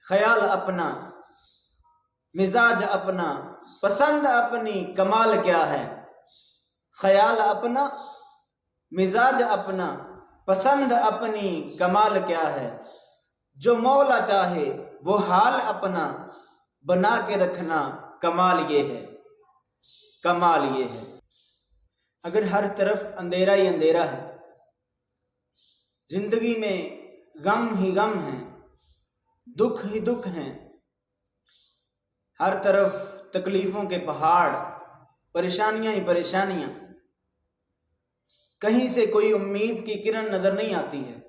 خیال اپنا، مزاج اپنا، پسند اپنی، کمال کیا ہے؟ خیال اپنا، مزاج اپنا، پسند اپنی، کمال کیا ہے؟ جو مولا چاہے وہ حال اپنا بنا کے رکھنا، کمال یہ ہے، کمال یہ ہے۔ اگر ہر طرف اندھیرا ہی اندھیرا ہے، زندگی میں غم ہی غم ہیں، دکھ ہی دکھ ہیں، ہر طرف تکلیفوں کے پہاڑ، پریشانیاں ہی پریشانیاں، کہیں سے کوئی امید کی کرن نظر نہیں آتی ہے،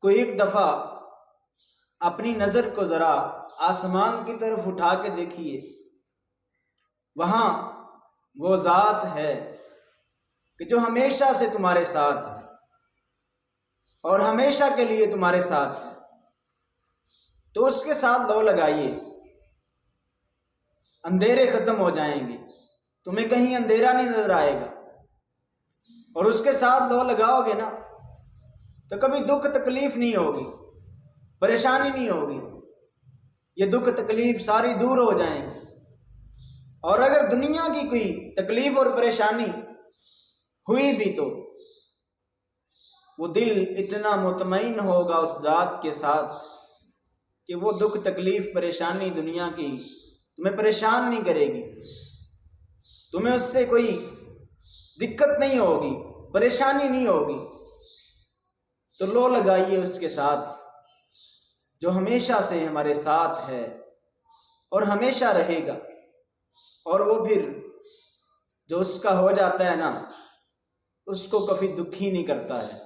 کوئی ایک دفعہ اپنی نظر کو ذرا آسمان کی طرف اٹھا کے دیکھیے، وہاں وہ ذات ہے کہ جو ہمیشہ سے تمہارے ساتھ ہے اور ہمیشہ کے لیے تمہارے ساتھ ہے، تو اس کے ساتھ لو لگائیے، اندھیرے ختم ہو جائیں گے، تمہیں کہیں اندھیرا نہیں نظر آئے گا، اور اس کے ساتھ لو لگاؤ گے نا تو کبھی دکھ تکلیف نہیں ہوگی، پریشانی نہیں ہوگی، یہ دکھ تکلیف ساری دور ہو جائیں گی۔ اور اگر دنیا کی کوئی تکلیف اور پریشانی ہوئی بھی تو وہ دل اتنا مطمئن ہوگا اس ذات کے ساتھ کہ وہ دکھ تکلیف پریشانی دنیا کی تمہیں پریشان نہیں کرے گی، تمہیں اس سے کوئی دقت نہیں ہوگی، پریشانی نہیں ہوگی۔ تو لو لگائیے اس کے ساتھ جو ہمیشہ سے ہمارے ساتھ ہے اور ہمیشہ رہے گا، اور وہ پھر جو اس کا ہو جاتا ہے نا، اس کو کبھی دکھی نہیں کرتا ہے،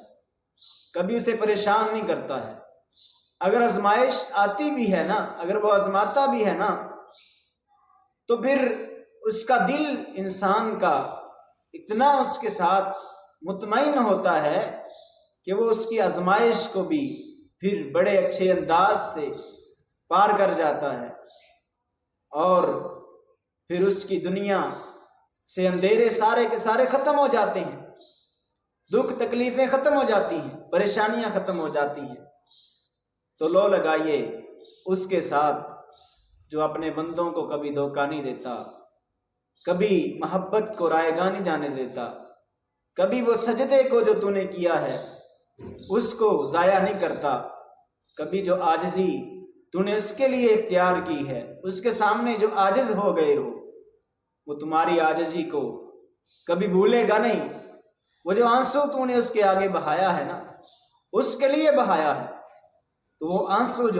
کبھی اسے پریشان نہیں کرتا ہے۔ اگر آزمائش آتی بھی ہے نا، اگر وہ آزماتا بھی ہے نا، تو پھر اس کا دل انسان کا اتنا اس کے ساتھ مطمئن ہوتا ہے کہ وہ اس کی آزمائش کو بھی پھر بڑے اچھے انداز سے پار کر جاتا ہے، اور پھر اس کی دنیا سے اندھیرے سارے کے سارے ختم ہو جاتے ہیں، دکھ تکلیفیں ختم ہو جاتی ہیں، پریشانیاں ختم ہو جاتی ہیں۔ تو لو لگائیے اس کے ساتھ جو اپنے بندوں کو کبھی دھوکہ نہیں دیتا، کبھی محبت کو رائے گاہ نہیں جانے دیتا، کبھی وہ سجدے کو جو تو نے کیا ہے اس کو ضائع نہیں کرتا، کبھی جو عاجزی تو نے اس کے لیے اختیار کی ہے، اس کے سامنے جو عاجز ہو گئے ہو، وہ تمہاری عاجزی کو کبھی بھولے گا نہیں۔ وہ جو آنسو تو نے اس کے آگے بہایا ہے نا، اس کے لیے بہایا ہے، تو وہ آنسو جو